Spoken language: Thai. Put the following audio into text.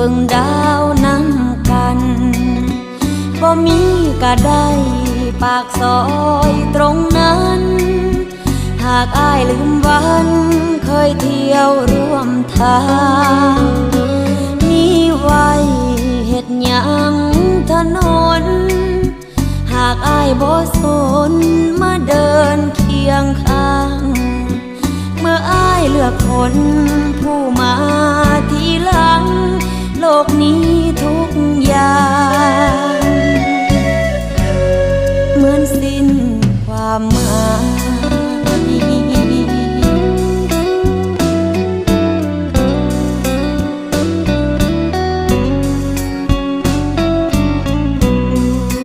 บิ่งดาวนำกันบ่มีก็ได้ปากซอยตรงนั้นหากอ้ายลืมวันเคยเที่ยวร่วมทางมีไว้เฮ็ดหยังถนนหากอ้ายบ่สนมาเดินเคียงข้างเมื่ออ้ายเลือกคนผู้มาทีหลังโลกนี้ทุกอย่าง